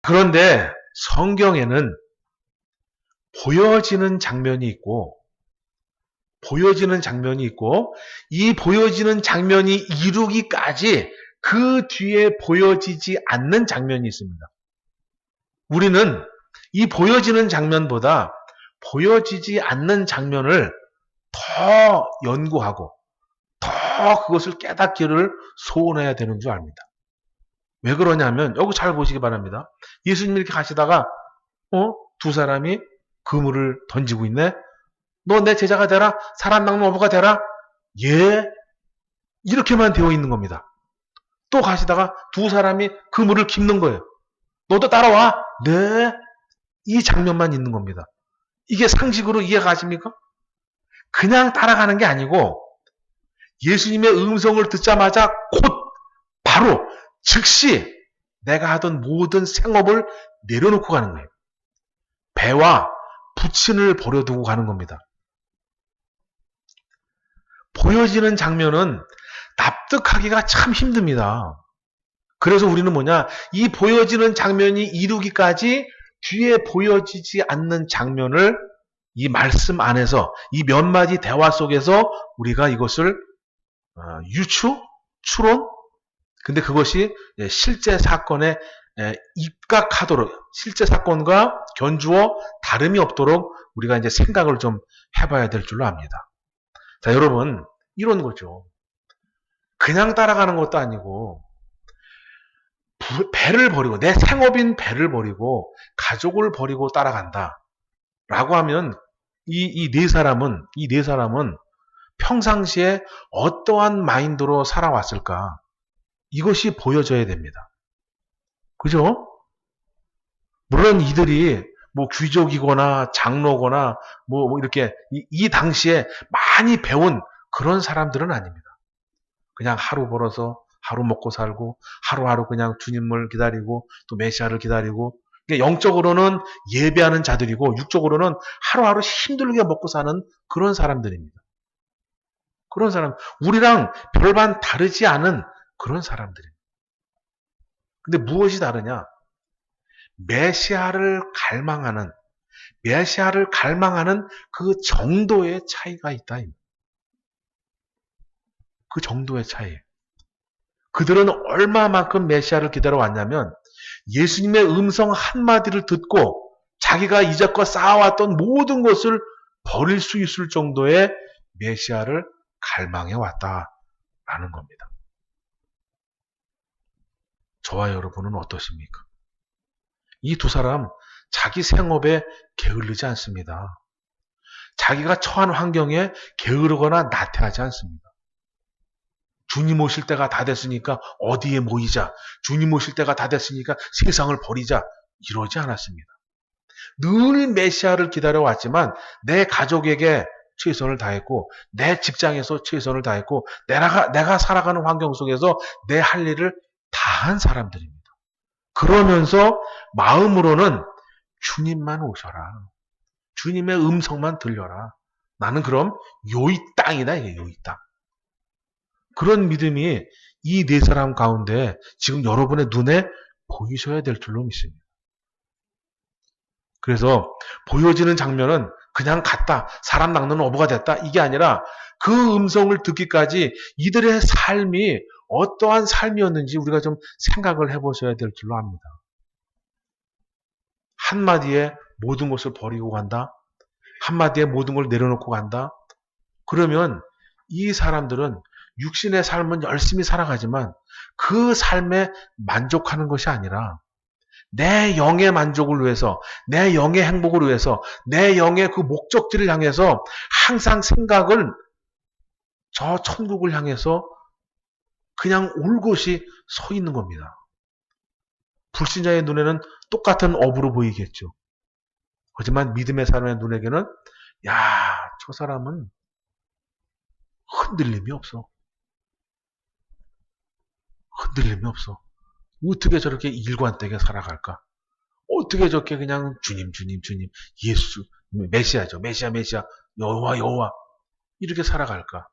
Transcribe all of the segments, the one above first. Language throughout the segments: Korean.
그런데 성경에는 보여지는 장면이 있고 이 보여지는 장면이 이루기까지 그 뒤에 보여지지 않는 장면이 있습니다. 우리는 이 보여지는 장면보다 보여지지 않는 장면을 더 연구하고 더 그것을 깨닫기를 소원해야 되는 줄 압니다. 왜 그러냐면 여기 잘 보시기 바랍니다. 예수님이 이렇게 가시다가 두 사람이 그물을 던지고 있네. 너 내 제자가 되라. 사람 낚는 어부가 되라. 예. 이렇게만 되어 있는 겁니다. 또 가시다가 두 사람이 그물을 깁는 거예요. 너도 따라와. 네. 이 장면만 있는 겁니다. 이게 상식으로 이해가 가십니까? 그냥 따라가는 게 아니고 예수님의 음성을 듣자마자 바로 즉시 내가 하던 모든 생업을 내려놓고 가는 거예요. 배와 부친을 버려두고 가는 겁니다. 보여지는 장면은 납득하기가 참 힘듭니다. 그래서 우리는 이 보여지는 장면이 이루기까지 뒤에 보여지지 않는 장면을 이 말씀 안에서 이 몇 마디 대화 속에서 우리가 이것을 추론, 근데 그것이 실제 사건에 입각하도록, 실제 사건과 견주어 다름이 없도록 우리가 이제 생각을 좀 해봐야 될 줄로 압니다. 자, 여러분, 이런 거죠. 그냥 따라가는 것도 아니고, 배를 버리고, 내 생업인 배를 버리고, 가족을 버리고 따라간다. 라고 하면, 이 네 사람은 평상시에 어떠한 마인드로 살아왔을까? 이것이 보여져야 됩니다. 그죠? 물론 이들이 귀족이거나 장로거나 이렇게 이 당시에 많이 배운 그런 사람들은 아닙니다. 그냥 하루 벌어서 하루 먹고 살고 하루하루 그냥 주님을 기다리고 또 메시아를 기다리고 영적으로는 예배하는 자들이고 육적으로는 하루하루 힘들게 먹고 사는 그런 사람들입니다. 그런 사람, 우리랑 별반 다르지 않은 그런 사람들입니다. 근데 무엇이 다르냐? 메시아를 갈망하는 그 정도의 차이가 있다. 그 정도의 차이. 그들은 얼마만큼 메시아를 기다려왔냐면 예수님의 음성 한마디를 듣고 자기가 이제껏 쌓아왔던 모든 것을 버릴 수 있을 정도의 메시아를 갈망해왔다라는 겁니다. 저와 여러분은 어떠십니까? 이 두 사람 자기 생업에 게을르지 않습니다. 자기가 처한 환경에 게으르거나 나태하지 않습니다. 주님 오실 때가 다 됐으니까 어디에 모이자. 주님 오실 때가 다 됐으니까 세상을 버리자. 이러지 않았습니다. 늘 메시아를 기다려왔지만 내 가족에게 최선을 다했고 내 직장에서 최선을 다했고 내가 살아가는 환경 속에서 내 할 일을 다한 사람들입니다. 그러면서 마음으로는 주님만 오셔라. 주님의 음성만 들려라. 나는 그럼 요이 땅이다. 요이 땅. 그런 믿음이 이 네 사람 가운데 지금 여러분의 눈에 보이셔야 될 줄로 믿습니다. 그래서 보여지는 장면은 그냥 갔다. 사람 낚는 어부가 됐다. 이게 아니라 그 음성을 듣기까지 이들의 삶이 어떠한 삶이었는지 우리가 좀 생각을 해보셔야 될 줄로 압니다. 한마디에 모든 것을 버리고 간다. 한마디에 모든 걸 내려놓고 간다. 그러면 이 사람들은 육신의 삶은 열심히 살아가지만 그 삶에 만족하는 것이 아니라 내 영의 만족을 위해서, 내 영의 행복을 위해서, 내 영의 그 목적지를 향해서 항상 생각을 저 천국을 향해서 그냥 올곧이 서 있는 겁니다. 불신자의 눈에는 똑같은 업으로 보이겠죠. 하지만 믿음의 사람의 눈에게는 저 사람은 흔들림이 없어. 흔들림이 없어. 어떻게 저렇게 일관되게 살아갈까? 어떻게 저렇게 그냥 주님, 예수, 메시아죠. 메시아, 여호와 이렇게 살아갈까?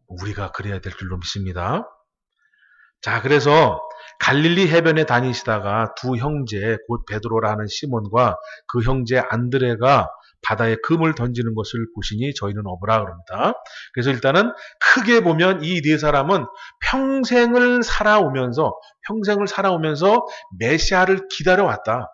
우리가 그래야 될 줄로 믿습니다. 자, 그래서 갈릴리 해변에 다니시다가 두 형제, 곧 베드로라 하는 시몬과 그 형제 안드레가 바다에 금을 던지는 것을 보시니 저희는 어부라 그럽니다. 그래서 일단은 크게 보면 이 네 사람은 평생을 살아오면서 메시아를 기다려왔다.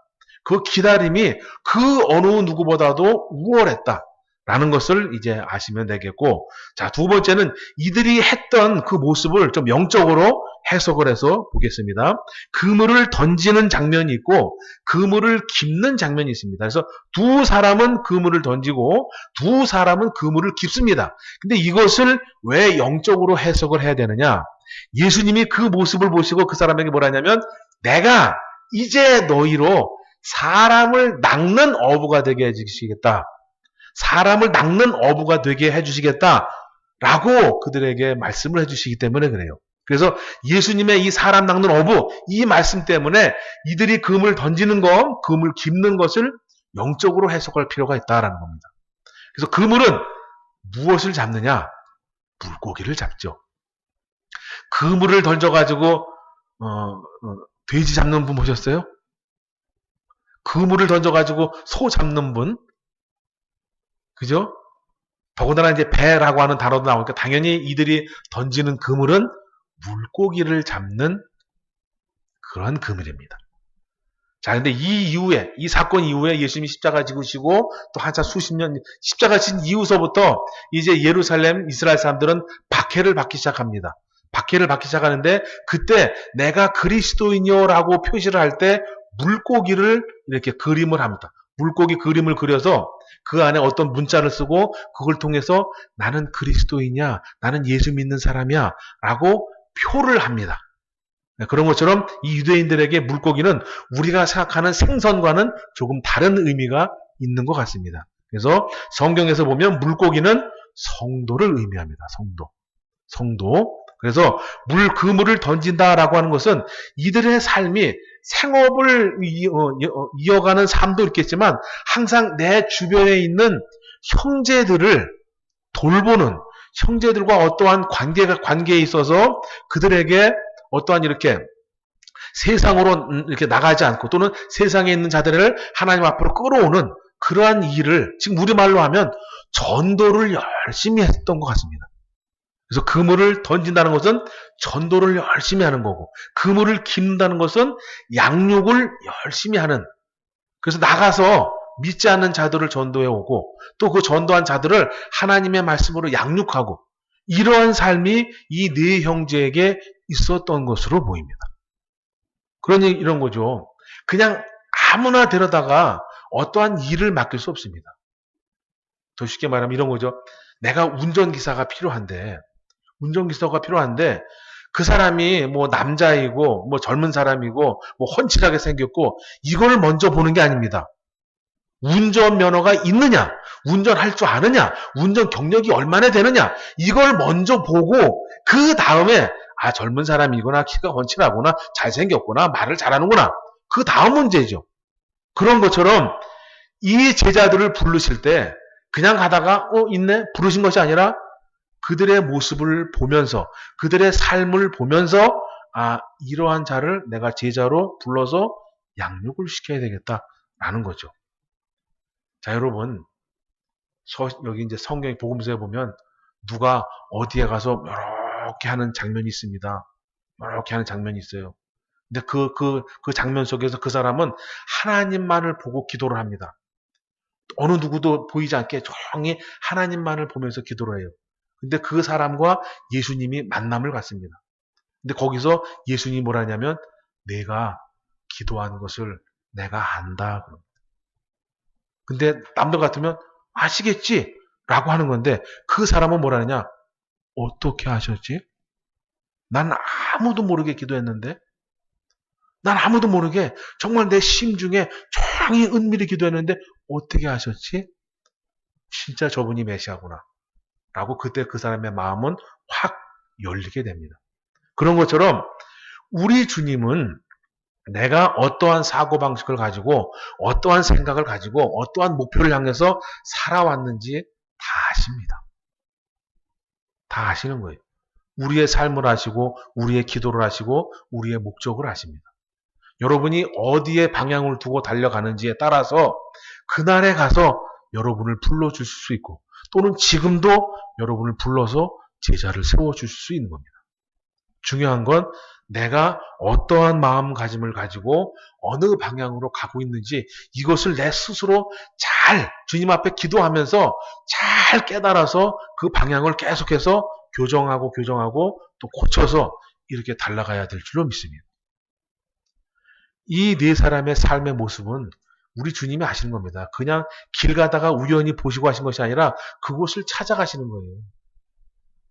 그 기다림이 그 어느 누구보다도 우월했다. 라는 것을 이제 아시면 되겠고, 자, 두 번째는 이들이 했던 그 모습을 좀 영적으로 해석을 해서 보겠습니다. 그물을 던지는 장면이 있고 그물을 깁는 장면이 있습니다. 그래서 두 사람은 그물을 던지고 두 사람은 그물을 깁습니다. 근데 이것을 왜 영적으로 해석을 해야 되느냐? 예수님이 그 모습을 보시고 그 사람에게 뭐라 하냐면, 내가 이제 너희로 사람을 낚는 어부가 되게 해주시겠다. 사람을 낚는 어부가 되게 해주시겠다라고 그들에게 말씀을 해주시기 때문에 그래요. 그래서 예수님의 이 사람 낚는 어부, 이 말씀 때문에 이들이 금을 던지는 것, 금을 깁는 것을 영적으로 해석할 필요가 있다라는 겁니다. 그래서 그물은 무엇을 잡느냐? 물고기를 잡죠. 그물을 던져가지고 돼지 잡는 분 보셨어요? 그물을 던져가지고 소 잡는 분, 그죠? 더군다나 이제 배라고 하는 단어도 나오니까 당연히 이들이 던지는 그물은 물고기를 잡는 그런 그물입니다. 자, 근데 이 사건 이후에 예수님이 십자가 지으시고 또 한참 수십 년 십자가 진 이후서부터 이제 예루살렘 이스라엘 사람들은 박해를 받기 시작합니다. 박해를 받기 시작하는데 그때 내가 그리스도인이요라고 표시를 할 때 물고기를 이렇게 그림을 합니다. 물고기 그림을 그려서 그 안에 어떤 문자를 쓰고 그걸 통해서 나는 그리스도이냐, 나는 예수 믿는 사람이야 라고 표를 합니다. 그런 것처럼 이 유대인들에게 물고기는 우리가 생각하는 생선과는 조금 다른 의미가 있는 것 같습니다. 그래서 성경에서 보면 물고기는 성도를 의미합니다. 성도. 그래서 그물을 던진다라고 하는 것은 이들의 삶이 생업을 이어가는 삶도 있겠지만 항상 내 주변에 있는 형제들을 돌보는, 형제들과 어떠한 관계에 있어서 그들에게 어떠한 이렇게 세상으로 이렇게 나가지 않고 또는 세상에 있는 자들을 하나님 앞으로 끌어오는 그러한 일을 지금 우리말로 하면 전도를 열심히 했던 것 같습니다. 그래서 그물을 던진다는 것은 전도를 열심히 하는 거고 그물을 깁는다는 것은 양육을 열심히 하는, 그래서 나가서 믿지 않는 자들을 전도해 오고 또 그 전도한 자들을 하나님의 말씀으로 양육하고 이러한 삶이 이 네 형제에게 있었던 것으로 보입니다. 그러니 이런 거죠. 그냥 아무나 데려다가 어떠한 일을 맡길 수 없습니다. 더 쉽게 말하면 이런 거죠. 내가 운전기사가 필요한데 그 사람이 뭐 남자이고 뭐 젊은 사람이고 뭐 훤칠하게 생겼고 이걸 먼저 보는 게 아닙니다. 운전면허가 있느냐, 운전할 줄 아느냐, 운전 경력이 얼마나 되느냐 이걸 먼저 보고 그 다음에 젊은 사람이구나, 키가 훤칠하구나, 잘생겼구나, 말을 잘하는구나, 그 다음 문제죠. 그런 것처럼 이 제자들을 부르실 때 그냥 가다가 있네 부르신 것이 아니라 그들의 모습을 보면서 그들의 삶을 보면서 이러한 자를 내가 제자로 불러서 양육을 시켜야 되겠다라는 거죠. 자, 여러분, 여기 이제 성경 복음서에 보면 누가 어디에 가서 이렇게 하는 장면이 있습니다. 이렇게 하는 장면이 있어요. 근데 그 장면 속에서 그 사람은 하나님만을 보고 기도를 합니다. 어느 누구도 보이지 않게 조용히 하나님만을 보면서 기도를 해요. 근데 그 사람과 예수님이 만남을 갖습니다. 근데 거기서 예수님이 뭐라 하냐면 내가 기도하는 것을 내가 안다. 근데 남들 같으면 아시겠지? 라고 하는 건데 그 사람은 뭐라 하냐? 어떻게 하셨지? 난 아무도 모르게 기도했는데 난 아무도 모르게 정말 내 심중에 조용히 은밀히 기도했는데 어떻게 하셨지? 진짜 저분이 메시아구나. 라고 그때 그 사람의 마음은 확 열리게 됩니다. 그런 것처럼 우리 주님은 내가 어떠한 사고방식을 가지고 어떠한 생각을 가지고 어떠한 목표를 향해서 살아왔는지 다 아십니다. 다 아시는 거예요. 우리의 삶을 아시고 우리의 기도를 아시고 우리의 목적을 아십니다. 여러분이 어디에 방향을 두고 달려가는지에 따라서 그날에 가서 여러분을 불러주실 수 있고 또는 지금도 여러분을 불러서 제자를 세워주실 수 있는 겁니다. 중요한 건 내가 어떠한 마음가짐을 가지고 어느 방향으로 가고 있는지 이것을 내 스스로 잘 주님 앞에 기도하면서 잘 깨달아서 그 방향을 계속해서 교정하고 또 고쳐서 이렇게 달라가야 될 줄로 믿습니다. 이 네 사람의 삶의 모습은 우리 주님이 아시는 겁니다. 그냥 길 가다가 우연히 보시고 하신 것이 아니라 그곳을 찾아가시는 거예요.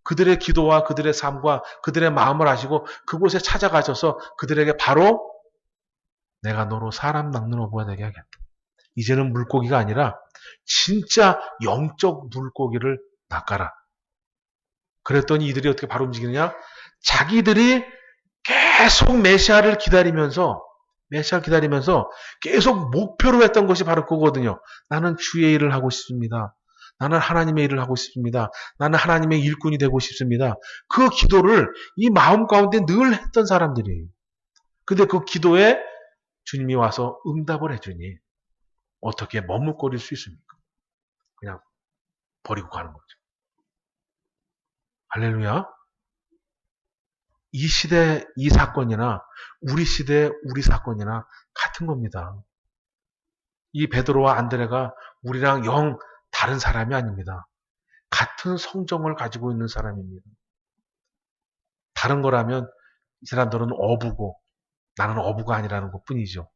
그들의 기도와 그들의 삶과 그들의 마음을 아시고 그곳에 찾아가셔서 그들에게 바로 내가 너로 사람 낚는 어부가 되게 하겠다. 이제는 물고기가 아니라 진짜 영적 물고기를 낚아라. 그랬더니 이들이 어떻게 바로 움직이느냐? 자기들이 계속 메시아를 기다리면서 계속 목표로 했던 것이 바로 그거거든요. 나는 주의 일을 하고 싶습니다. 나는 하나님의 일을 하고 싶습니다. 나는 하나님의 일꾼이 되고 싶습니다. 그 기도를 이 마음 가운데 늘 했던 사람들이에요. 근데 그 기도에 주님이 와서 응답을 해주니 어떻게 머뭇거릴 수 있습니까? 그냥 버리고 가는 거죠. 할렐루야. 이 시대 이 사건이나 우리 시대 우리 사건이나 같은 겁니다. 이 베드로와 안드레가 우리랑 영 다른 사람이 아닙니다. 같은 성정을 가지고 있는 사람입니다. 다른 거라면 이 사람들은 어부고 나는 어부가 아니라는 것 뿐이죠.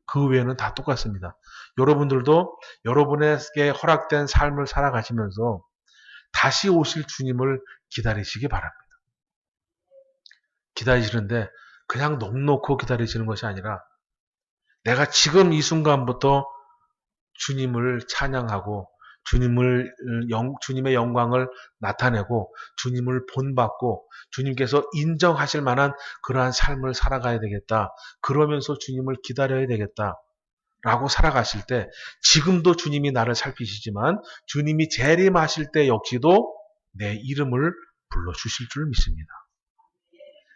그 외에는 다 똑같습니다. 여러분들도 여러분에게 허락된 삶을 살아가시면서 다시 오실 주님을 기다리시기 바랍니다. 기다리시는데 그냥 넋놓고 기다리시는 것이 아니라 내가 지금 이 순간부터 주님을 찬양하고 주님의 영광을 나타내고 주님을 본받고 주님께서 인정하실 만한 그러한 삶을 살아가야 되겠다. 그러면서 주님을 기다려야 되겠다. 라고 살아가실 때 지금도 주님이 나를 살피시지만 주님이 재림하실 때 역시도 내 이름을 불러주실 줄 믿습니다.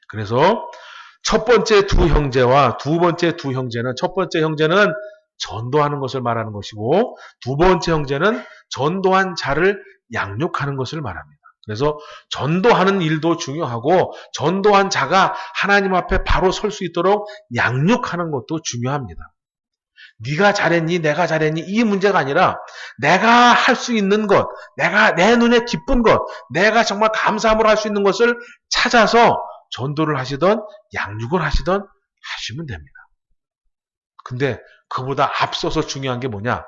그래서 첫 번째 두 형제와 두 번째 두 형제는 첫 번째 형제는 전도하는 것을 말하는 것이고 두 번째 형제는 전도한 자를 양육하는 것을 말합니다. 그래서 전도하는 일도 중요하고 전도한 자가 하나님 앞에 바로 설 수 있도록 양육하는 것도 중요합니다. 네가 잘했니 내가 잘했니 이 문제가 아니라 내가 할 수 있는 것, 내가 내 눈에 기쁜 것, 내가 정말 감사함으로 할 수 있는 것을 찾아서 전도를 하시던 양육을 하시던 하시면 됩니다. 근데 그보다 앞서서 중요한 게 뭐냐?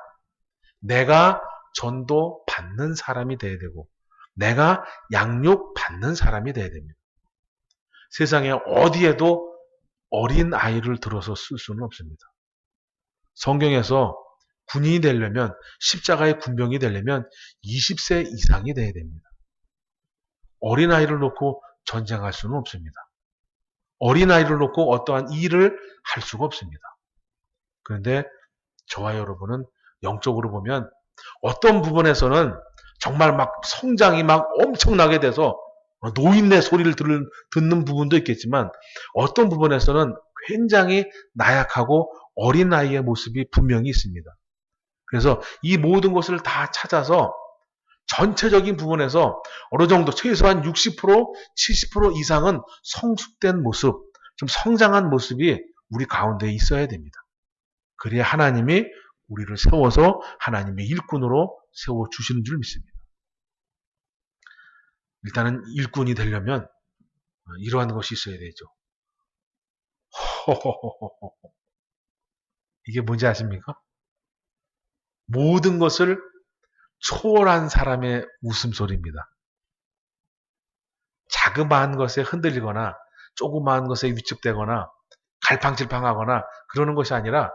내가 전도 받는 사람이 돼야 되고 내가 양육 받는 사람이 돼야 됩니다. 세상에 어디에도 어린 아이를 들어서 쓸 수는 없습니다. 성경에서 군인이 되려면 십자가의 군병이 되려면 20세 이상이 돼야 됩니다. 어린 아이를 놓고 전쟁할 수는 없습니다. 어린 아이를 놓고 어떠한 일을 할 수가 없습니다. 그런데 저와 여러분은 영적으로 보면 어떤 부분에서는 정말 막 성장이 막 엄청나게 돼서 노인네 소리를 듣는 부분도 있겠지만 어떤 부분에서는 굉장히 나약하고 어린아이의 모습이 분명히 있습니다. 그래서 이 모든 것을 다 찾아서 전체적인 부분에서 어느 정도 최소한 60%, 70% 이상은 성숙된 모습, 좀 성장한 모습이 우리 가운데 있어야 됩니다. 그래야 하나님이 우리를 세워서 하나님의 일꾼으로 세워주시는 줄 믿습니다. 일단은 일꾼이 되려면 이러한 것이 있어야 되죠. 이게 뭔지 아십니까? 모든 것을 초월한 사람의 웃음소리입니다. 자그마한 것에 흔들리거나 조그마한 것에 위축되거나 갈팡질팡하거나 그러는 것이 아니라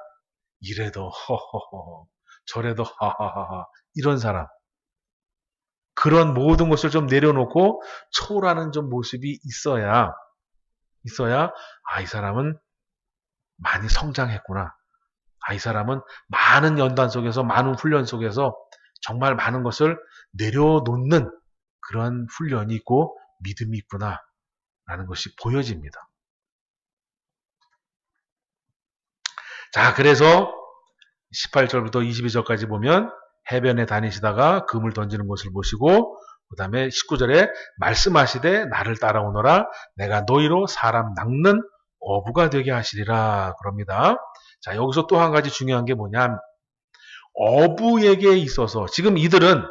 이래도 허허허 저래도 하하하하 이런 사람, 그런 모든 것을 좀 내려놓고 초월하는 좀 모습이 있어야 이 사람은 많이 성장했구나. 이 사람은 많은 연단 속에서 많은 훈련 속에서 정말 많은 것을 내려놓는 그런 훈련이 있고 믿음이 있구나 라는 것이 보여집니다. 자, 그래서 18절부터 22절까지 보면 해변에 다니시다가 금을 던지는 것을 보시고 그 다음에 19절에 말씀하시되 나를 따라오너라 내가 너희로 사람 낚는 어부가 되게 하시리라 그럽니다. 자, 여기서 또 한 가지 중요한 게 뭐냐, 어부에게 있어서 지금 이들은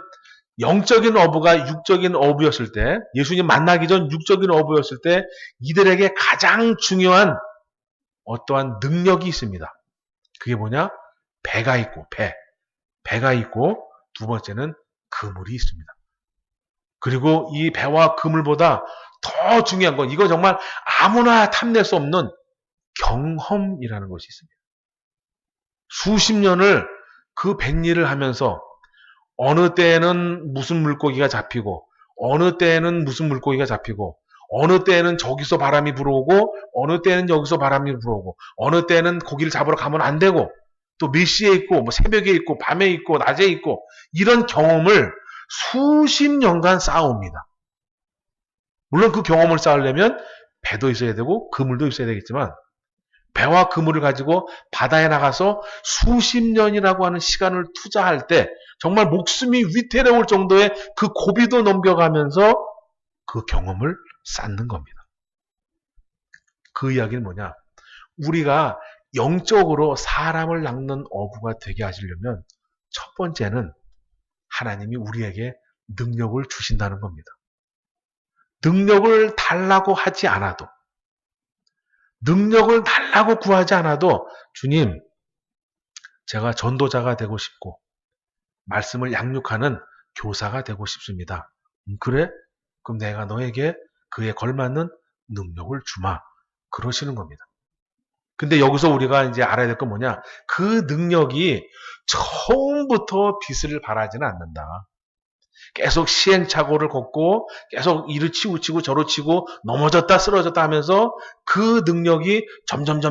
영적인 어부가 육적인 어부였을 때, 예수님 만나기 전 육적인 어부였을 때 이들에게 가장 중요한 어떠한 능력이 있습니다. 그게 뭐냐? 배가 있고 배가 있고 두 번째는 그물이 있습니다. 그리고 이 배와 그물보다 더 중요한 건 이거 정말 아무나 탐낼 수 없는 경험이라는 것이 있습니다. 수십 년을 그 뱃일을 하면서 어느 때에는 무슨 물고기가 잡히고 어느 때에는 무슨 물고기가 잡히고 어느 때에는 저기서 바람이 불어오고 어느 때는 여기서 바람이 불어오고 어느 때는 고기를 잡으러 가면 안 되고 또 몇 시에 있고 뭐 새벽에 있고 밤에 있고 낮에 있고 이런 경험을 수십 년간 쌓아옵니다. 물론 그 경험을 쌓으려면 배도 있어야 되고 그물도 있어야 되겠지만 배와 그물을 가지고 바다에 나가서 수십 년이라고 하는 시간을 투자할 때 정말 목숨이 위태로울 정도의 그 고비도 넘겨가면서 그 경험을 쌓는 겁니다. 그 이야기는 뭐냐? 우리가 영적으로 사람을 낚는 어부가 되게 하시려면 첫 번째는 하나님이 우리에게 능력을 주신다는 겁니다. 능력을 달라고 하지 않아도, 능력을 달라고 구하지 않아도 주님, 제가 전도자가 되고 싶고 말씀을 양육하는 교사가 되고 싶습니다. 그래? 그럼 내가 너에게 그에 걸맞는 능력을 주마. 그러시는 겁니다. 근데 여기서 우리가 이제 알아야 될 건 뭐냐? 그 능력이 처음부터 빛을 발하지는 않는다. 계속 시행착오를 걷고 계속 이를 치고 저로 치고 넘어졌다 쓰러졌다 하면서 그 능력이 점점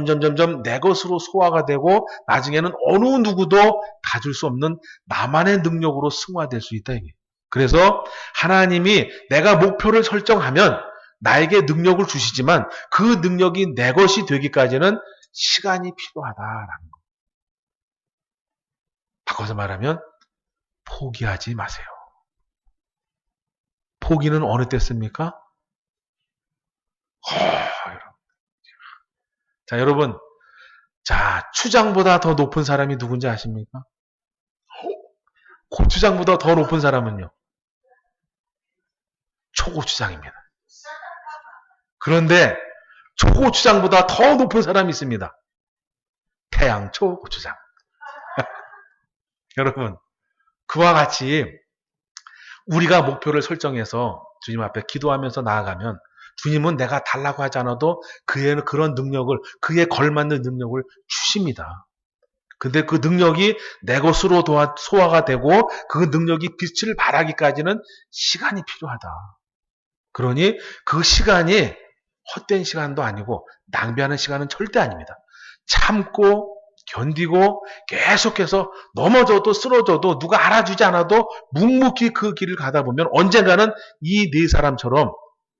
내 것으로 소화가 되고 나중에는 어느 누구도 가질 수 없는 나만의 능력으로 승화될 수 있다. 이게. 그래서 하나님이 내가 목표를 설정하면 나에게 능력을 주시지만 그 능력이 내 것이 되기까지는 시간이 필요하다라는 거. 바꿔서 말하면 포기하지 마세요. 포기는 어느 때 씁니까? 자, 여러분. 자, 추장보다 더 높은 사람이 누군지 아십니까? 고추장보다 더 높은 사람은요? 초고추장입니다. 그런데 초고추장보다 더 높은 사람이 있습니다. 태양초 고추장. 여러분, 그와 같이 우리가 목표를 설정해서 주님 앞에 기도하면서 나아가면 주님은 내가 달라고 하지 않아도 그의 그런 능력을, 그에 걸맞는 능력을 주십니다. 근데 그 능력이 내 것으로 소화가 되고 그 능력이 빛을 발하기까지는 시간이 필요하다. 그러니 그 시간이 헛된 시간도 아니고 낭비하는 시간은 절대 아닙니다. 참고 견디고 계속해서 넘어져도 쓰러져도 누가 알아주지 않아도 묵묵히 그 길을 가다 보면 언젠가는 이 네 사람처럼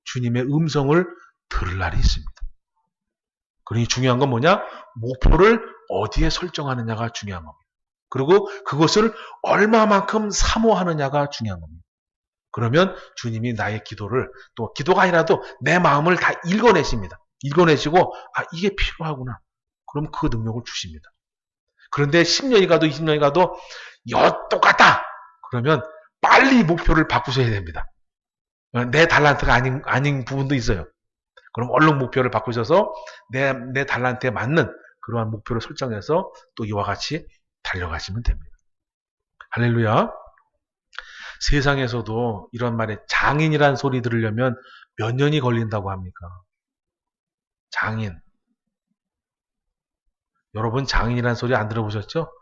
주님의 음성을 들을 날이 있습니다. 그러니 중요한 건 뭐냐? 목표를 어디에 설정하느냐가 중요한 겁니다. 그리고 그것을 얼마만큼 사모하느냐가 중요한 겁니다. 그러면 주님이 나의 기도를, 또 기도가 아니라도 내 마음을 다 읽어내십니다. 읽어내시고 이게 필요하구나. 그럼 그 능력을 주십니다. 그런데 10년이 가도 20년이 가도 똑같다. 그러면 빨리 목표를 바꾸셔야 됩니다. 내 달란트가 아닌 부분도 있어요. 그럼 얼른 목표를 바꾸셔서 내 달란트에 맞는 그러한 목표를 설정해서 또 이와 같이 달려가시면 됩니다. 할렐루야. 세상에서도 이런 말에 장인이란 소리 들으려면 몇 년이 걸린다고 합니까? 장인. 여러분 장인이란 소리 안 들어보셨죠?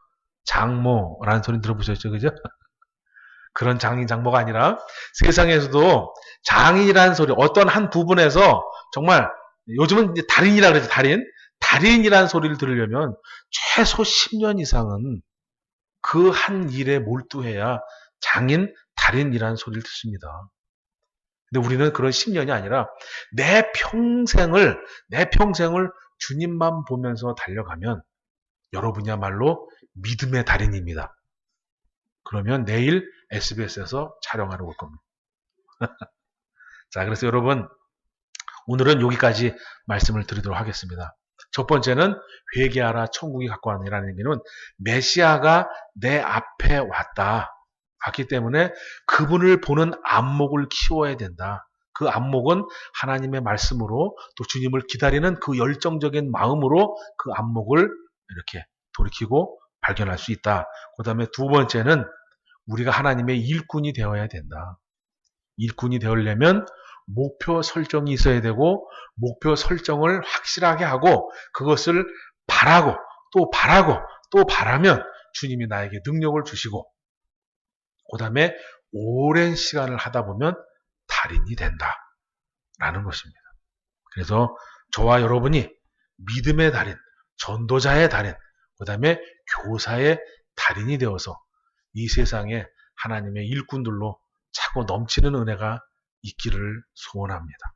장모라는 소리 들어보셨죠? 그죠? 그런 장인 장모가 아니라 세상에서도 장인이라는 소리, 어떤 한 부분에서 정말 요즘은 이제 달인이라 그러죠. 달인이라는 소리를 들으려면 최소 10년 이상은 그 한 일에 몰두해야 장인, 달인이라는 소리를 듣습니다. 근데 우리는 그런 10년이 아니라 내 평생을 주님만 보면서 달려가면 여러분이야말로 믿음의 달인입니다. 그러면 내일 SBS에서 촬영하러 올 겁니다. 자, 그래서 여러분, 오늘은 여기까지 말씀을 드리도록 하겠습니다. 첫 번째는 회개하라 천국이 가까웠느니라는 얘기는 메시아가 내 앞에 왔기 때문에 그분을 보는 안목을 키워야 된다. 그 안목은 하나님의 말씀으로 또 주님을 기다리는 그 열정적인 마음으로 그 안목을 이렇게 돌이키고 발견할 수 있다. 그 다음에 두 번째는 우리가 하나님의 일꾼이 되어야 된다. 일꾼이 되려면 목표 설정이 있어야 되고 목표 설정을 확실하게 하고 그것을 바라고 또 바라면 주님이 나에게 능력을 주시고 그 다음에 오랜 시간을 하다 보면 달인이 된다라는 것입니다. 그래서 저와 여러분이 믿음의 달인, 전도자의 달인, 그 다음에 교사의 달인이 되어서 이 세상에 하나님의 일꾼들로 차고 넘치는 은혜가 있기를 소원합니다.